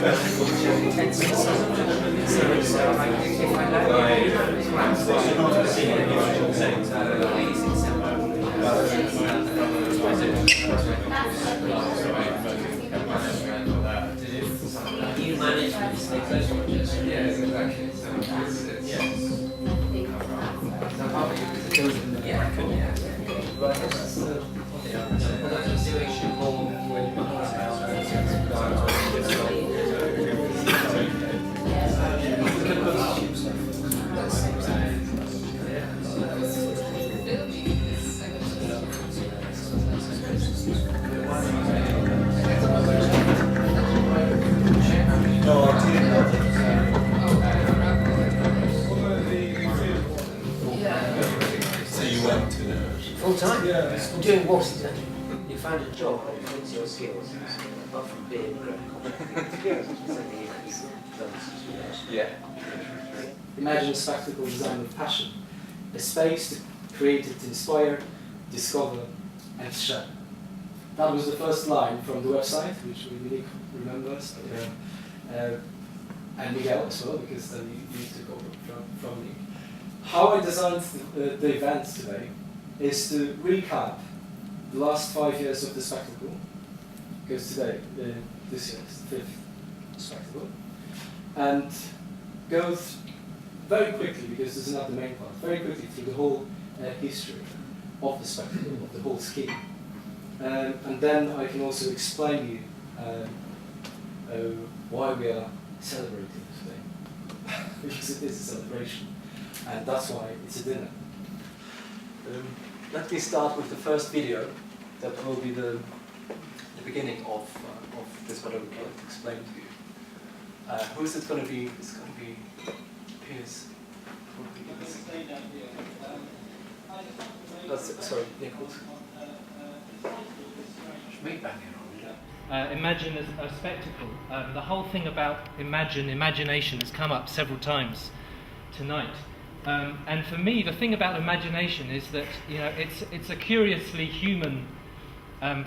You manage mistakes. Yes, exactly. Full time? Yeah. Doing what exactly? You found a job that fits your skills, apart from being great. Yeah. Imagine a spectacle designed with passion, a space created to inspire, discover, and share. That was the first line from the website, which we remembers, and Miguel as well, because you took over from me. How I designed the event today is to recap the last 5 years of the spectacle, because today, this year is the 5th spectacle, and go very quickly, because this is not the main part, very quickly through the whole history of the spectacle, of the whole scheme. And then I can also explain you why we are celebrating today, because it is a celebration, and that's why it's a dinner. Let me start with the first video that will be the beginning of this, what I would like to explain to you. Who is it going to be? It's going to be Piers. Sorry, Nichols. Imagine a spectacle. The whole thing about imagination has come up several times tonight. And for me, the thing about imagination is that it's a curiously human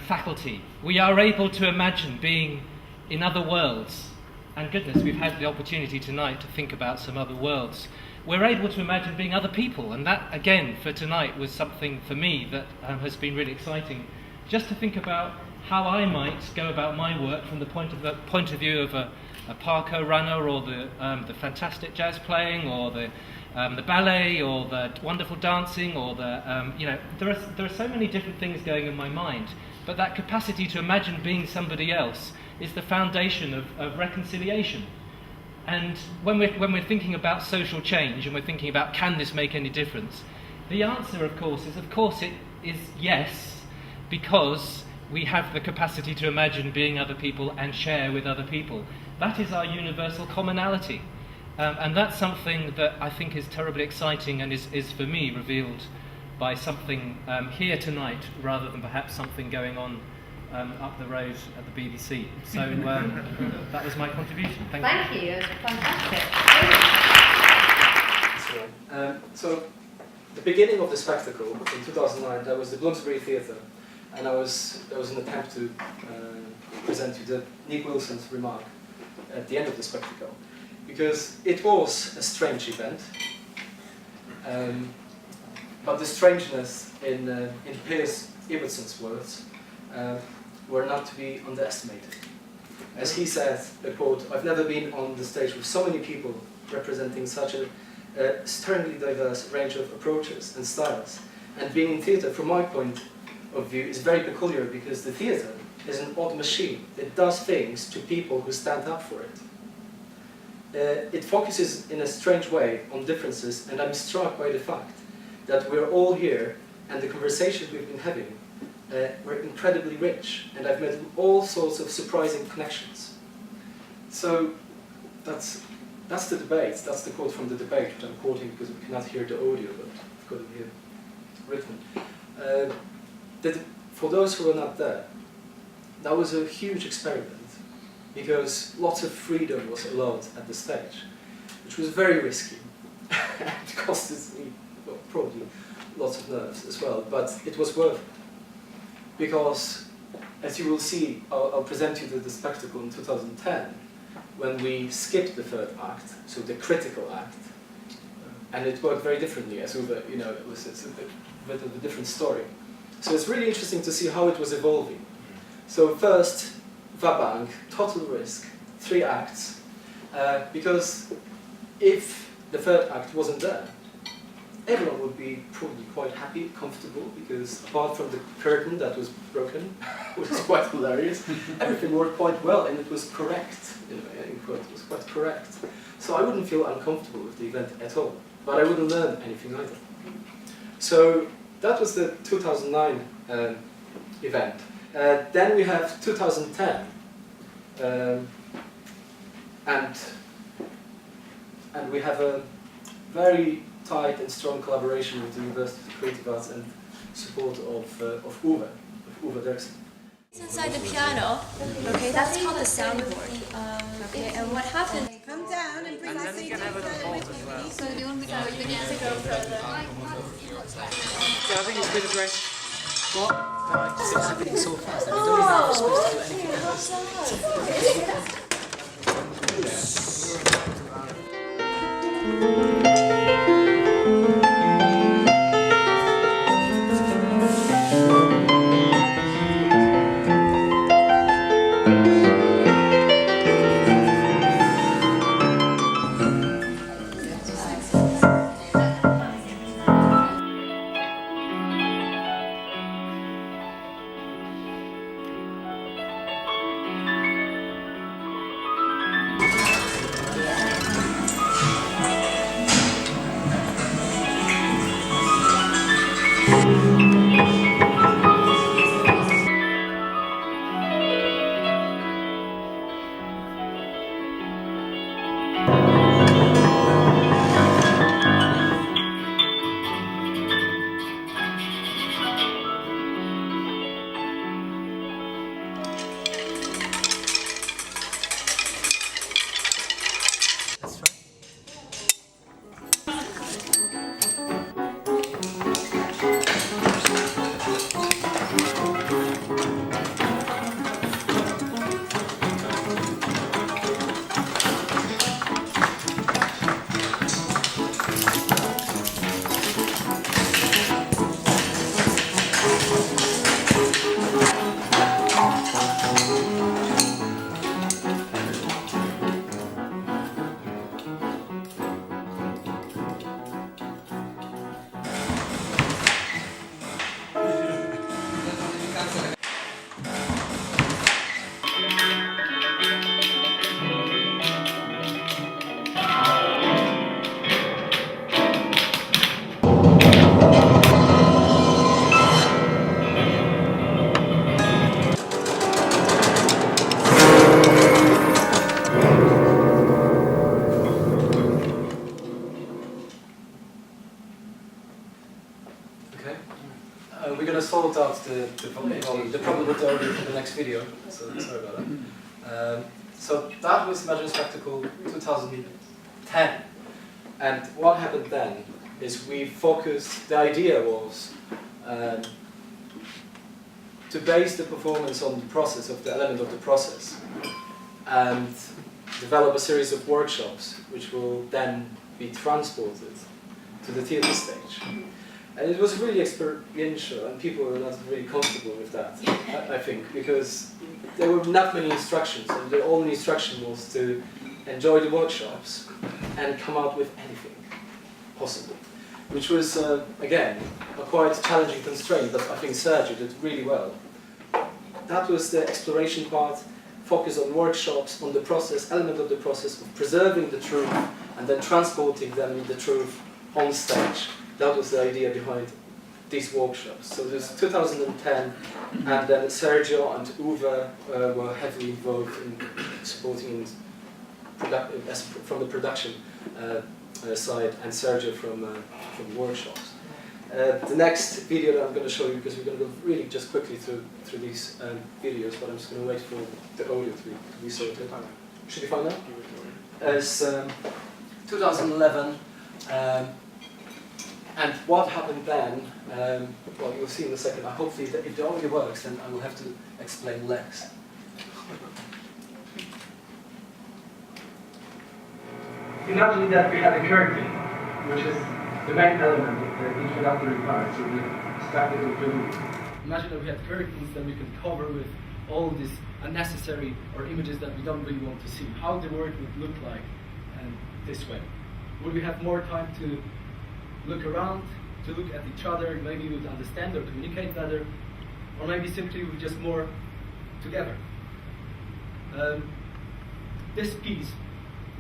faculty. We are able to imagine being in other worlds. And goodness, we've had the opportunity tonight to think about some other worlds. We're able to imagine being other people, and that, again, for tonight was something for me that has been really exciting. Just to think about how I might go about my work from the point of view of a parkour runner, or the fantastic jazz playing, or the ballet, or the wonderful dancing, or there are so many different things going in my mind. But that capacity to imagine being somebody else is the foundation of reconciliation. And when we're thinking about social change, and we're thinking about can this make any difference, the answer, of course, it is yes, because we have the capacity to imagine being other people and share with other people. That is our universal commonality. And that's something that I think is terribly exciting, and is for me revealed by something here tonight, rather than perhaps something going on up the road at the BBC. So that was my contribution. Thank you. It was fantastic. So the beginning of the spectacle in 2009, that was the Bloomsbury Theatre, and there was an attempt to present you the Nick Wilson's remark at the end of the spectacle, because it was a strange event, but the strangeness in Piers Ibbetson's words were not to be underestimated. As he said, I quote, "I've never been on the stage with so many people representing such a sternly diverse range of approaches and styles. And being in theatre, from my point of view, is very peculiar, because the theatre is an odd machine. It does things to people who stand up for it. It focuses in a strange way on differences, and I'm struck by the fact that we're all here, and the conversations we've been having were incredibly rich, and I've made all sorts of surprising connections." So that's the debate. That's the quote from the debate, which I'm quoting because we cannot hear the audio, but I've got it here written. For those who were not there, that was a huge experiment, because lots of freedom was allowed at the stage, which was very risky. It cost me, well, probably lots of nerves as well, but it was worth it. Because, as you will see, I'll present you the spectacle in 2010, when we skipped the third act, so the critical act, and it worked very differently, as Uwe, it's a bit of a different story. So it's really interesting to see how it was evolving. So first, va-bank, total risk, 3 acts, because if the third act wasn't there, everyone would be probably quite happy, comfortable, because apart from the curtain that was broken, which was quite hilarious, everything worked quite well, and it was correct, in quote, it was quite correct. So I wouldn't feel uncomfortable with the event at all, but I wouldn't learn anything either. So that was the 2009 event. Then we have 2010, and we have a very tight and strong collaboration with the University of Creative Arts and support of Uwe Derksen. Inside the piano, okay, that's called the soundboard. Okay, and what happens? Come down and bring the CD with you. So do you want me to go further? I think it's been a great. What? No, I just it's happening so fast. I don't even know if we're supposed to do anything else. We're going to sort out the problem with the audio for the next video, so sorry about that. So that was Imagine Spectacle 2010, and what happened then is we focused, the idea was to base the performance on the process, of the element of the process, and develop a series of workshops which will then be transported to the theatre stage. And it was really experiential, and people were not really comfortable with that, I think, because there were not many instructions, and the only instruction was to enjoy the workshops and come out with anything possible, which was, again, a quite challenging constraint, but I think Sergio did really well. That was the exploration part, focus on workshops, on the process, element of the process of preserving the truth, and then transporting them the truth on stage. That was the idea behind these workshops. So this 2010, and then Sergio and Uwe were heavily involved in supporting from the production side, and Sergio from workshops. The next video that I'm going to show you, because we're going to go really just quickly through these videos, but I'm just going to wait for the audio to be sorted. Should be fine now? Is 2011. And what happened then, well, you'll see in a second. Hopefully, if the audio works, then I will have to explain Lex. imagine that we have a curtain, which is the main element of the introductory part, so the spectacle prelude. Imagine that we have curtains that we can cover with all these unnecessary or images that we don't really want to see. How the work would look like this way. Would we have more time to look around, to look at each other, maybe we would understand or communicate better, or maybe simply we're just more together. This piece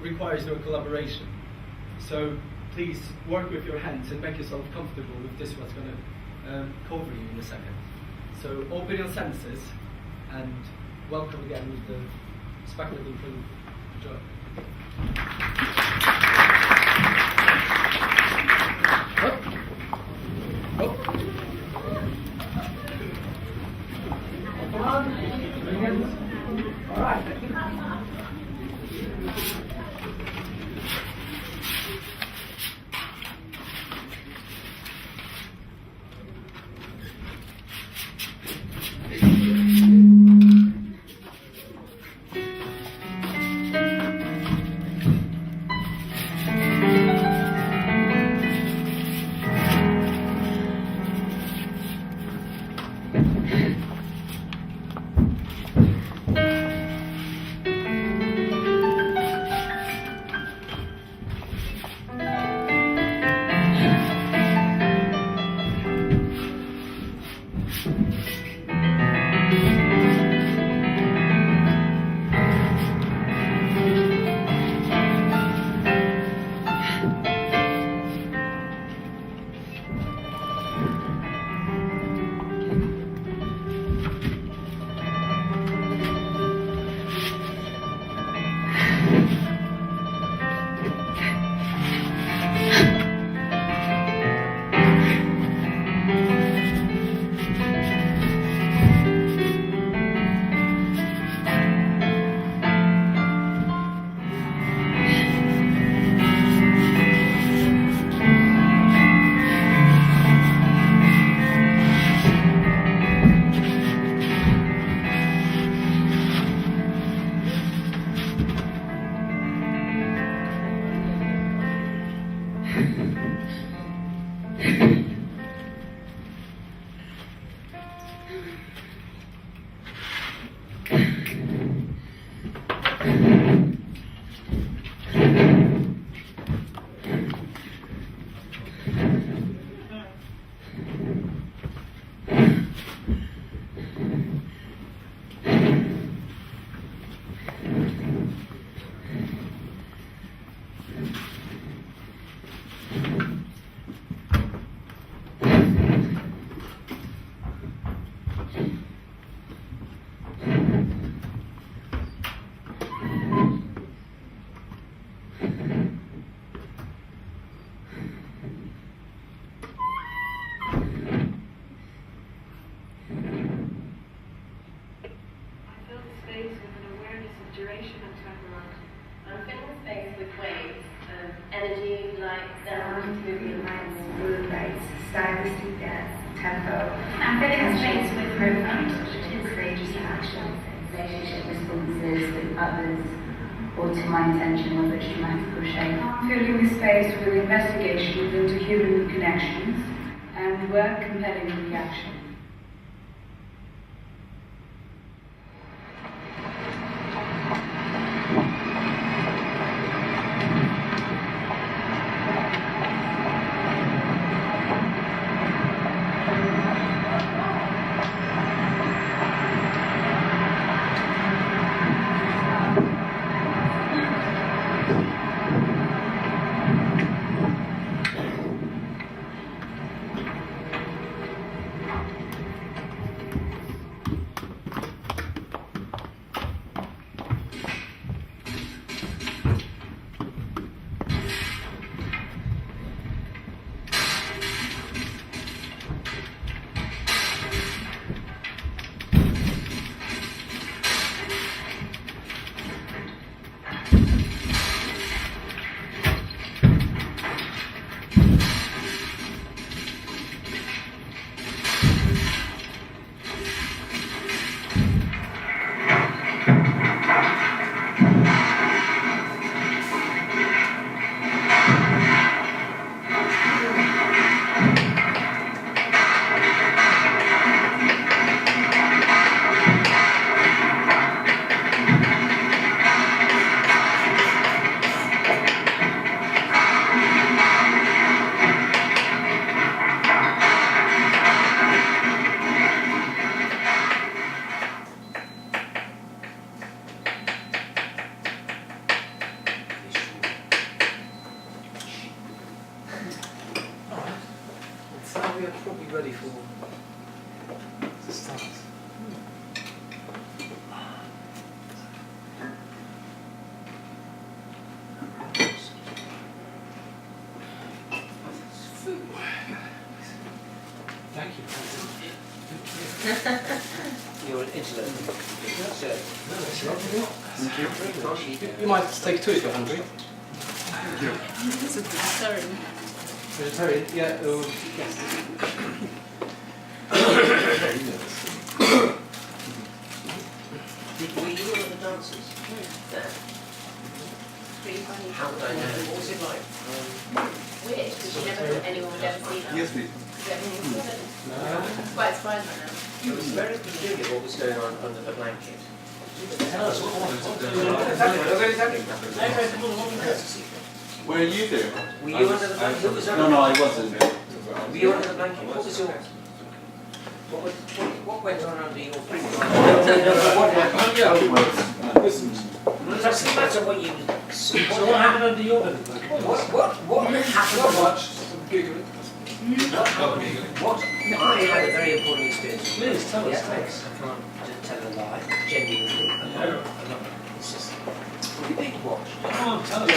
requires your collaboration. So please work with your hands and make yourself comfortable with this what's going to cover you in a second. So open your senses and welcome again with the spectacle prelude. Enjoy. All right. duration of time around. I'm filling space with waves of energy, light, sound, moving lines, fluid rates, stylistic dance, tempo. I'm filling space with movement, which is courageous actions, relationship responses with others, or to my intention, whether it's dramatic or shape. I'm filling the space with investigations into human connections and work compelling reaction. You're an interloper. You might take two if you're hungry. It's a vegetarian. Vegetarian? Yeah. Yes. Were you one of the dancers? There. Pretty funny. How would I know? What was it like? Weird, because you never thought anyone would ever see that. Yes, please. Because everyone was it. It's quite surprised by now. It was very peculiar what was going on under the blanket. Tell us what Where are you doing? Were you under the blanket? Who was under No, the no, I blanket? wasn't. Were you under the blanket? What was your... What went on under your feet? It doesn't matter what you... So what happened under your blanket? What happened? What? I had a very important experience. Please tell us. Thanks. I can't tell a lie. Genuinely. It's just... We did watch. Come on, tell us.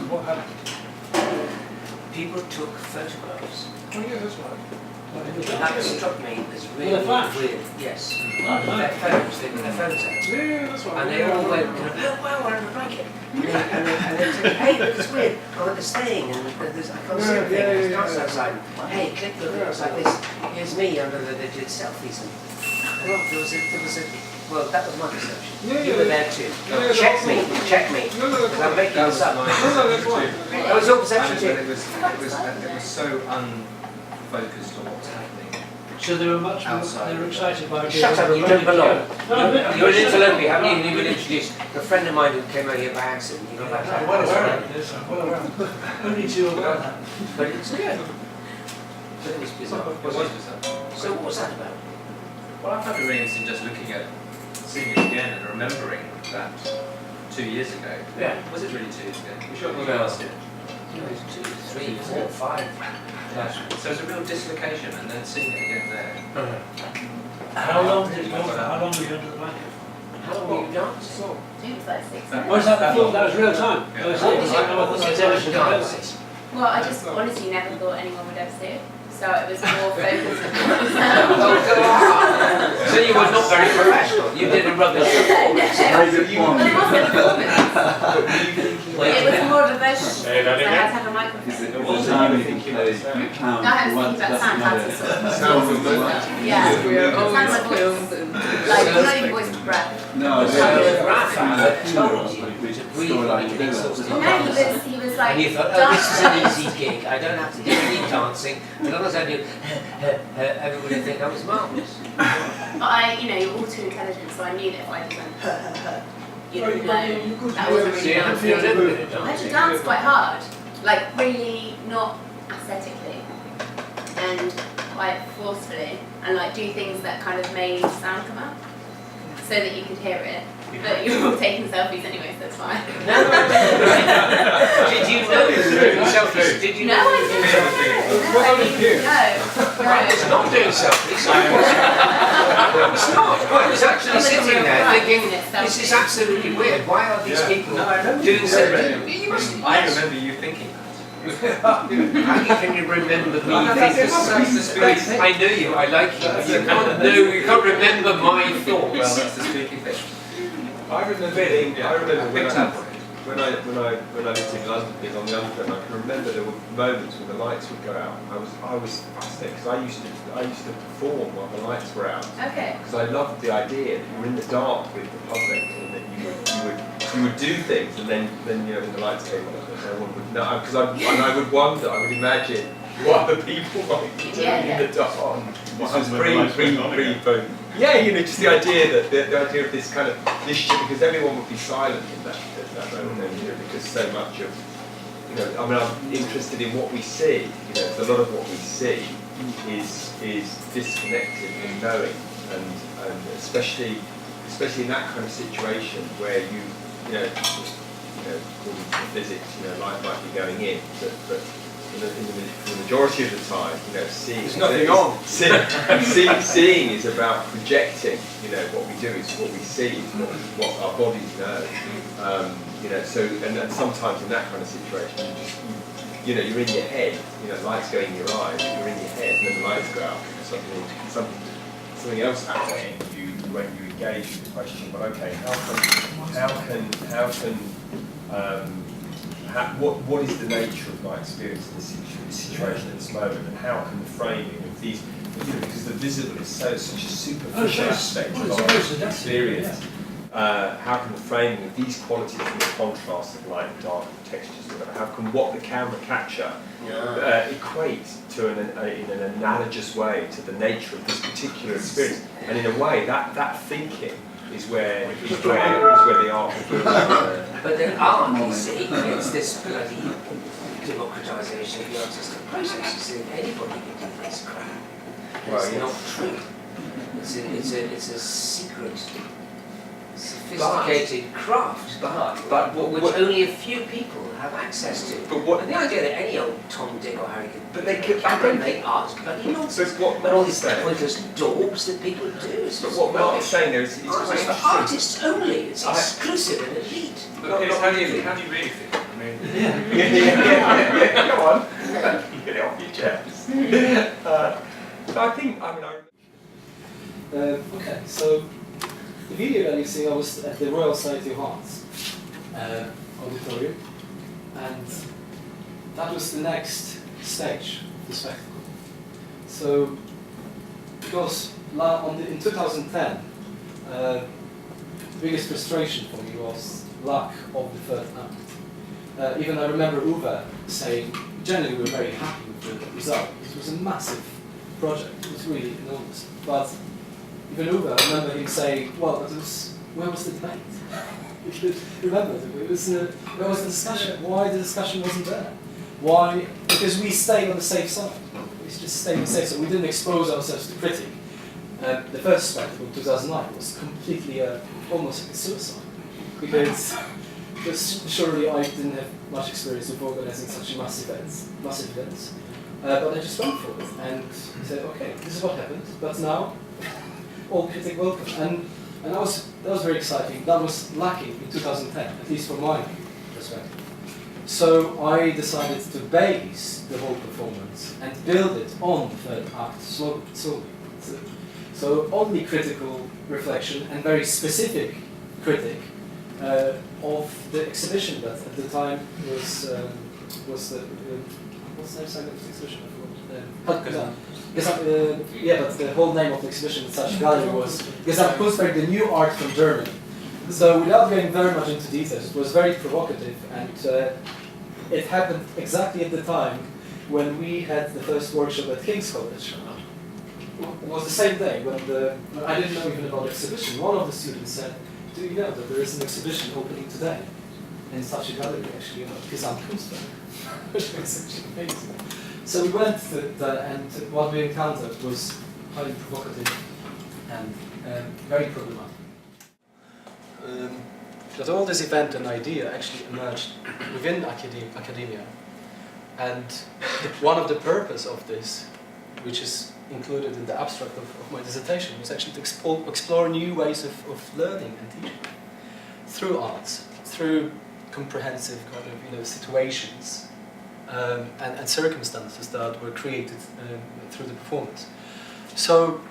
What happened? People took photographs. Oh yeah, that's right. That struck me as really weird. Yes. Their phones, they put their phones out. Yeah, that's right. And they all went, oh wow, we're under a blanket. And they said, hey, look, it's weird. Oh, they're staying, and there's, I can't see anything. There's dots outside. Hey, click, look, it looks like this. Here's me under the, they did selfies. And there was a, well, that was my perception. You were there too. Check me. Because I'm making this up. That was your perception too. It was so unfocused on what's happening. So they were much outside. They were excited by Shut up, you don't belong. You're an interloper, haven't you? You've been introduced. A friend of mine who came out here by accident, you know, like that. I'm well aware of this. I'm well aware of it. Only two aware of that. But it's good. But it was bizarre. It was bizarre. So what was that about? Well, I found it really interesting just looking at, seeing it again and remembering that 2 years ago. Yeah. Was it really 2 years ago? We should have No. last year. 2, 3, 4, 5. So it was a real dislocation, and then seeing it again there. How long did you go for? How long were you under the blanket for? How long were you dancing? It was like 6 Oh, months. is that before? That was real time. Yeah. Oh, I see. What was I thought it you said it was dancing? Well, I just honestly never thought anyone would ever see it. So it was more focused on Oh, go on. So you were not very professional. You did a rubbish performance. Well, it wasn't a performance. It was more of a vocal performance. I had to have a microphone. Is it all the time you think No, I was thinking about sound, how to sort of yeah. Sound like voice. Like, not even voice, but breath. No, So Rafa told you to breathe like an exhausted No, he was like, and you thought, oh, this is an easy gig. I don't have to do any dancing. As long as I do, everybody would think that was marvellous. But you're all too intelligent, so I knew that if I just went, you know, that wasn't So really you have to do a dancing. little bit of I had to dancing. dance quite hard, like really not aesthetically, and quite forcefully, and like do things that kind of made sound come out, so that you could hear it. But you were all taking selfies anyway, so that's fine. No. Did you know you were doing selfies? Did you No, know? I didn't. No. It's not doing selfies. It's not. I was actually sitting there thinking, this is absolutely weird. Why are these people doing selfies? You must. I remember you thinking that. How can you remember me thinking? I know you. I like you. You can't remember my thoughts. Well, that's the spooky thing. I remember when I lived in London, being on the Underground, I can remember there were moments when the lights would go out. I was fascinated because I used to perform while the lights were out. Okay. Because I loved the idea that you were in the dark with the public and that you would do things and then when the lights came on, no one would know. Because I would wonder, I would imagine what other people might be doing in the dark. This was pre. Yeah, just the idea that the idea of this kind of because everyone would be silent in that moment, because so much of I'm interested in what we see. A lot of what we see is disconnected from knowing, and especially in that kind of situation where according to physics, light might be going in, but in the majority of the time, seeing seeing is about projecting. What we do is what we see, is what our bodies know. So and sometimes in that kind of situation, you know, you're in your head, you know, lights go in your eyes, you're in your head, and then the lights go out, and something else happens when you engage with the question, but okay, what is the nature of my experience in this situation at this moment, and how can the framing of these, you know, because the visible is such a superficial aspect of our experience, how can the framing of these qualities and the contrast of light and dark and textures, whatever, how can what the camera capture equate to in an analogous way to the nature of this particular experience, and in a way that thinking is where the art of But the art, you see, it's this bloody democratisation of the artistic process. You see, anybody can do this crap. It's not true. It's a secret, sophisticated craft, but which only a few people have access to. And the idea that any old Tom, Dick or Harry can make art is bloody nonsense. But all these pointless daubs that people do. But what Mark is saying there is art is for artists only. It's exclusive and elite. But how do you really think? I mean, yeah. Go on. Get it off your chest. So I think, okay, so the video that you see, I was at the Royal Society of Arts auditorium, and that was the next stage of the spectacle. So, because in 2010, the biggest frustration for me was lack of the third act. Even I remember Uwe saying, generally we were very happy with the result. It was a massive project, it was really enormous. But even Uwe, I remember him saying, well, where was the debate? Remember, where was the discussion? Why the discussion wasn't there? Why? Because we stayed on the safe side. We just stayed on the safe side. We didn't expose ourselves to critique. The first spectacle, 2009, was completely almost like a suicide. Because surely I didn't have much experience of organising such massive events. But I just went for it and said, okay, this is what happened, but now all critic welcome. And that was very exciting. That was lacking in 2010, at least from my perspective. So I decided to base the whole performance and build it on the third act slowly. So only critical reflection and very specific critic of the exhibition that at the time was the what's the name of the exhibition? But the whole name of the exhibition in such gallery was Gesamtkunstwerk, the new art from Germany. So without going very much into details, it was very provocative, and it happened exactly at the time when we had the first workshop at King's College. It was the same day when I didn't know even about the exhibition. One of the students said, "Do you know that there is an exhibition opening today in such a gallery, actually, Gesamtkunstwerk?" Which was actually amazing. So we went there, and what we encountered was highly provocative and very problematic. That all this event and idea actually emerged within academia, and one of the purpose of this, which is included in the abstract of my dissertation, was actually to explore new ways of learning and teaching through arts, through comprehensive kind of situations and circumstances that were created through the performance. So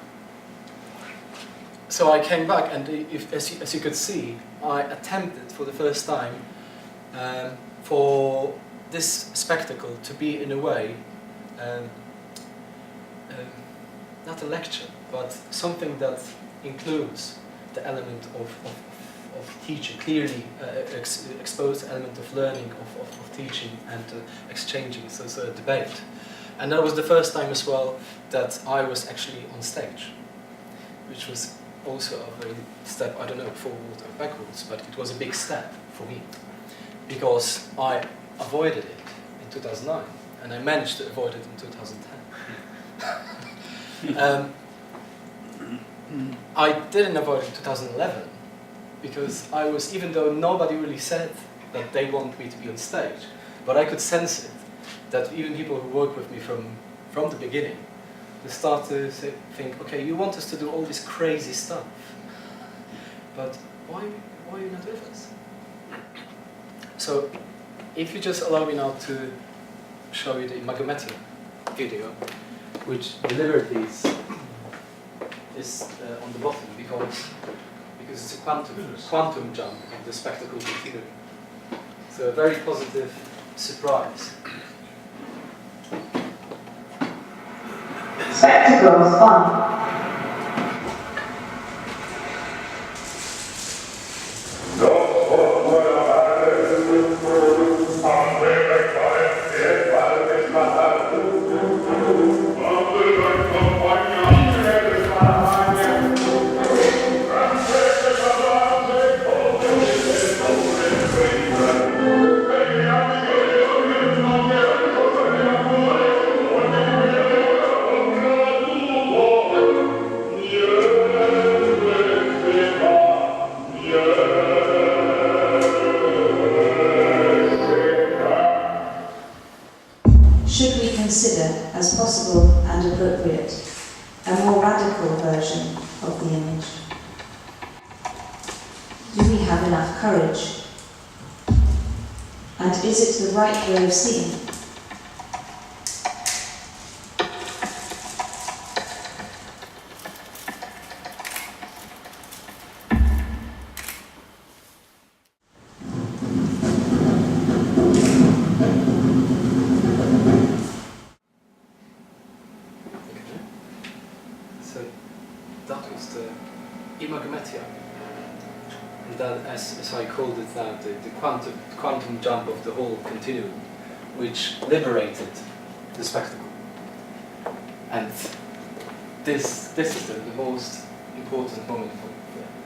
I came back, and as you could see, I attempted for the first time for this spectacle to be in a way not a lecture, but something that includes the element of teaching, clearly exposed element of learning, of teaching and exchanging, so a debate. And that was the first time as well that I was actually on stage, which was also a very step, I don't know, forward or backwards, but it was a big step for me, because I avoided it in 2009, and I managed to avoid it in 2010. I didn't avoid it in 2011, because I was, even though nobody really said that they want me to be on stage, but I could sense it, that even people who work with me from the beginning, they start to think, okay, you want us to do all this crazy stuff, but why are you not with us? So, if you just allow me now to show you the Imagometia video, which deliberately is on the bottom because it's a quantum jump of the spectacle continuum. So a very positive surprise. Spectacles on. Should we consider as possible and appropriate a more radical version of the image? Do we have enough courage? And is it the right way of seeing? So that was the Imagometia, and that, as I called it now, the quantum jump of the whole continuum, which liberated the spectacle. And this is the most important moment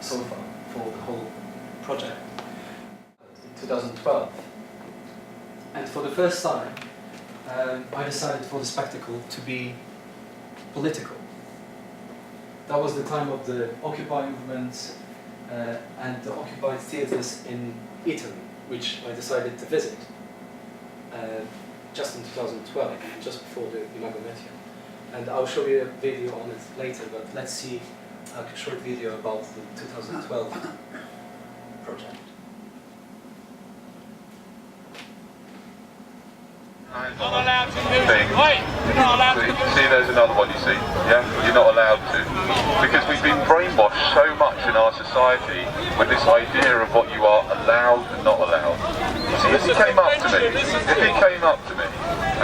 so far for the whole project. In 2012, and for the first time, I decided for the spectacle to be political. That was the time of the Occupy movement and the occupied theatres in Italy, which I decided to visit just in 2012, just before the Imagometia. And I'll show you a video on it later, but let's see a short video about the 2012 project. Not allowed to do thing. See, there's another one you see. Yeah, you're not allowed to, because we've been brainwashed so much in our society with this idea of what you are allowed and not allowed. See, if he came up to me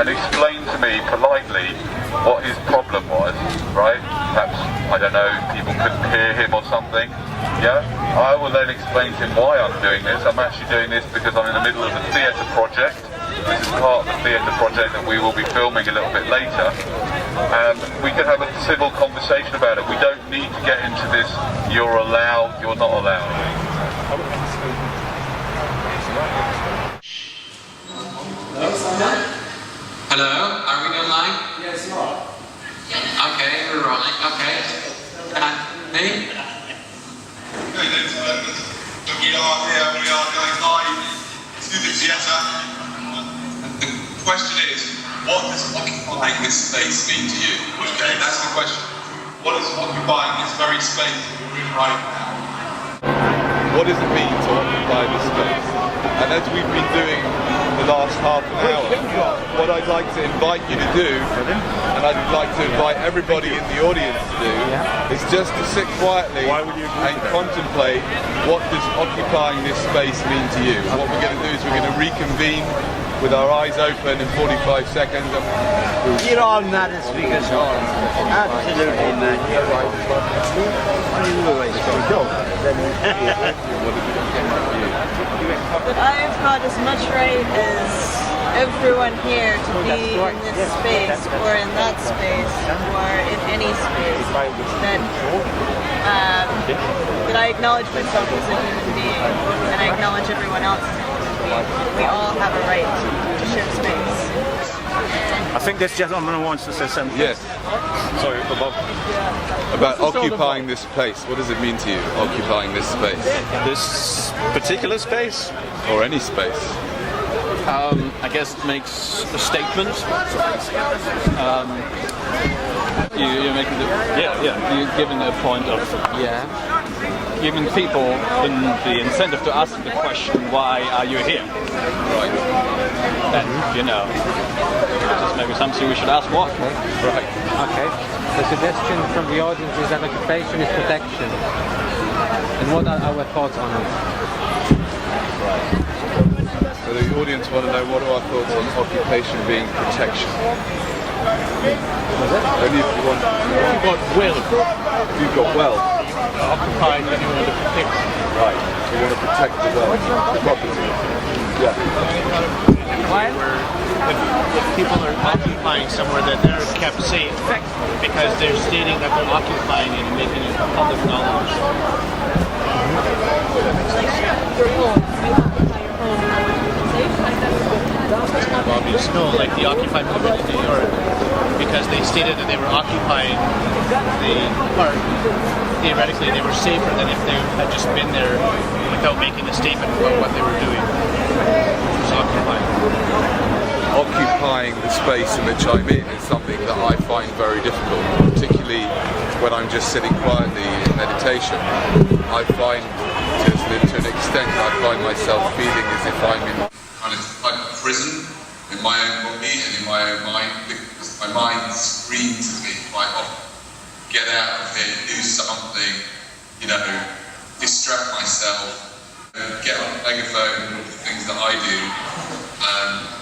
and explained to me politely what his problem was, right? Perhaps, I don't know, people couldn't hear him or something. Yeah, I will then explain to him why I'm doing this. I'm actually doing this because I'm in the middle of a theatre project. This is part of the theatre project that we will be filming a little bit later. We can have a civil conversation about it. We don't need to get into this, you're allowed, you're not allowed. Hello, are we online? Yes, you are. Okay, we're rolling, okay. Me? We are here, we are going live to the theatre. The question is, what does occupying this space mean to you? Okay, that's the question. What does occupying this very space that we're in right now? What does it mean to occupy this space? And as we've been doing the last half an hour, what I'd like to invite you to do, and I'd like to invite everybody in the audience to do, is just to sit quietly and contemplate what does occupying this space mean to you. And what we're going to do is we're going to reconvene with our eyes open in 45 seconds. You're on that as speakers on. Absolutely, man. You're right. I've got as much right as everyone here to be in this space or in that space or in any space that I acknowledge myself as a human being and I acknowledge everyone else as a human being. We all have a right to share space. I think this gentleman wants to say something. Yes. Sorry, about occupying this place. What does it mean to you, occupying this space? This particular space? Or any space? I guess it makes a statement. You're making the, you're giving a point of giving people the incentive to ask the question, why are you here? Right. And, you know, this is maybe something we should ask what. Right. Okay. The suggestion from the audience is that occupation is protection. And what are our thoughts on it? So the audience want to know what are our thoughts on occupation being protection. Only if you want. You've got wealth. You've got wealth. Occupied and you want to protect. Right. You want to protect the wealth, the property. Yeah. If people are occupying somewhere, that they're kept safe because they're stating that they're occupying it and making it public knowledge. Obvious, no, like the Occupy movement in New York, because they stated that they were occupying the park. Theoretically, they were safer than if they had just been there without making a statement about what they were doing, which was occupying. Occupying the space in which I'm in is something that I find very difficult, particularly when I'm just sitting quietly in meditation. I find, to an extent, I find myself feeling as if I'm in kind of like a prison in my own body and in my own mind, because my mind screams at me quite often, get out of here, do something, you know, distract myself, get on the megaphone and all the things that I do,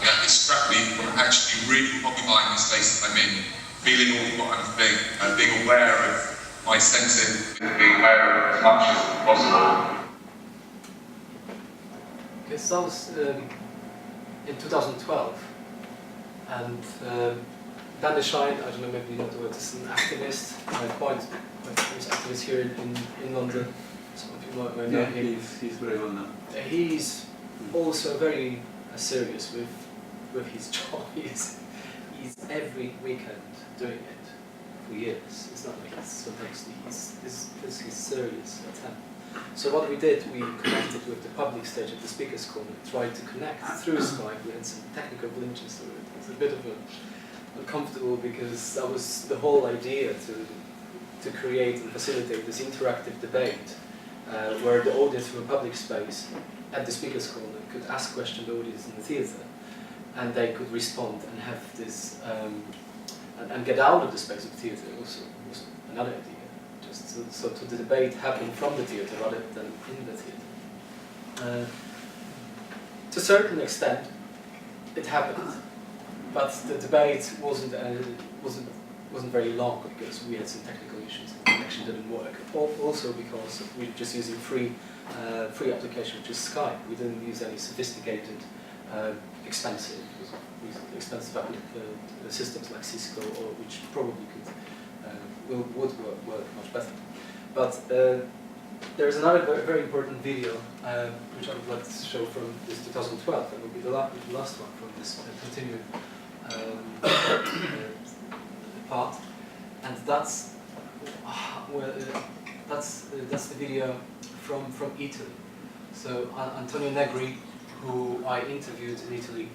that distract me from actually really occupying the space that I'm in, feeling all what I'm feeling, and being aware of my senses, being aware of as much as possible. Okay, so that was in 2012, and Dan Shine, I don't know, maybe you know the word, is an activist, quite famous activist here in London. Some of you might know him. He's very well known. He's also very serious with his job. He's every weekend doing it for years. It's not like it's sometimes he's serious at hand. So what we did, we connected with the public stage at the Speakers Corner, tried to connect through Skype. We had some technical glitches, so it was a bit of uncomfortable because that was the whole idea to create and facilitate this interactive debate where the audience from a public space at the Speakers Corner could ask questions to the audience in the theatre, and they could respond and have this and get out of the space of the theatre also was another idea. So to the debate happen from the theatre rather than in the theatre. To a certain extent, it happened, but the debate wasn't very long because we had some technical issues. The connection didn't work. Also because we were just using free application, which is Skype. We didn't use any sophisticated, expensive systems like Cisco, or which probably could. Would work much better. But there is another very important video which I would like to show from this 2012, and will be the last one from this continuum part, and that's the video from Italy. So Antonio Negri, who I interviewed in Italy,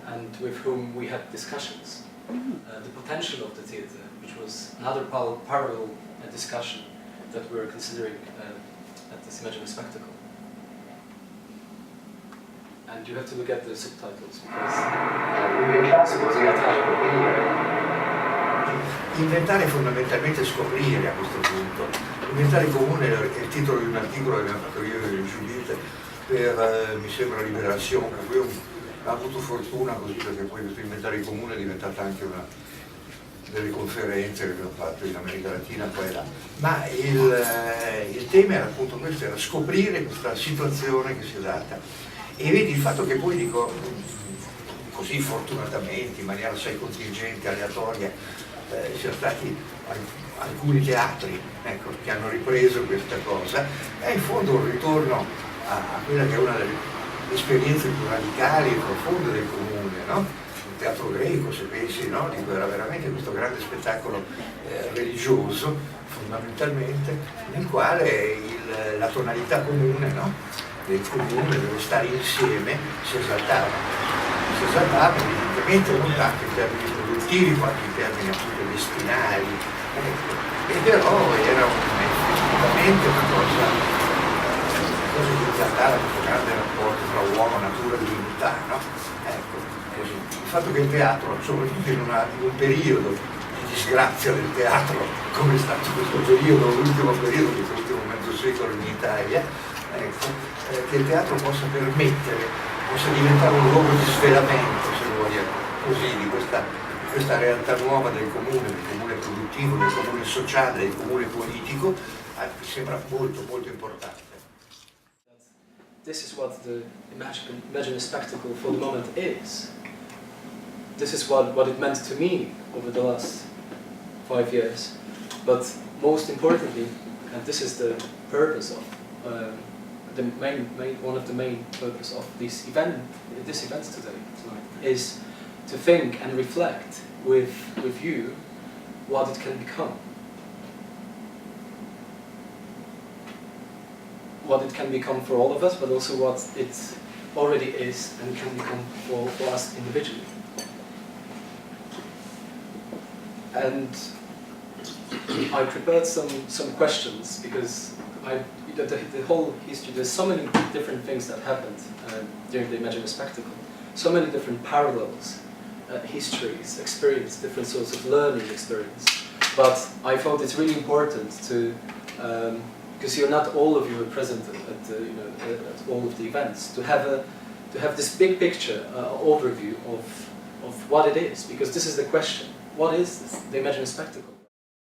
and with whom we had discussions. The potential of the theatre, which was another parallel discussion that we were considering at this Imagine Spectacle. And you have to look at the subtitles Inventare fondamentalmente scoprire a questo punto. Inventare comune è il titolo di un articolo che abbiamo fatto io e Giudice per, mi sembra, Liberazione, per cui ho avuto fortuna così, perché poi questo inventario comune è diventata anche una delle conferenze che abbiamo fatto in America Latina qua e là. Ma il tema era appunto questo, era scoprire questa situazione che si è data. E vedi il fatto che poi dico, così fortunatamente, in maniera assai contingente, aleatoria, siano stati alcuni teatri, ecco, che hanno ripreso questa cosa, è in fondo un ritorno a quella che è una delle esperienze più radicali e profonde del comune, no? Il teatro greco, se pensi, no? Era veramente questo grande spettacolo religioso, fondamentalmente, nel quale la tonalità comune, no? Del comune, dello stare insieme, si esaltava. Si esaltava evidentemente non tanto in termini produttivi quanto in termini appunto destinali, ecco. E però era sicuramente una cosa che in realtà ha questo grande rapporto tra uomo, natura e divinità, no? Ecco, così. Il fatto che il teatro, soprattutto in un periodo di disgrazia del teatro, come è stato questo periodo, l'ultimo periodo di quest'ultimo mezzo secolo in Italia, ecco, che il teatro possa permettere, possa diventare un luogo di svelamento, se vogliamo così, di questa realtà nuova del comune produttivo, del comune sociale, del comune politico, mi sembra molto molto importante. This is what the imaginary spectacle for the moment is. This is what it meant to me over the last 5 years. But most importantly, and this is the purpose of one of the main purpose of this event today, is to think and reflect with you what it can become. What it can become for all of us, but also what it already is and can become for us individually. And I prepared some questions because the whole history, there's so many different things that happened during the imaginary spectacle, so many different parallels, histories, experience, different sorts of learning experience. But I thought it's really important to, because not all of you are present at all of the events, to have this big picture overview of what it is, because this is the question: what is this, the imaginary spectacle?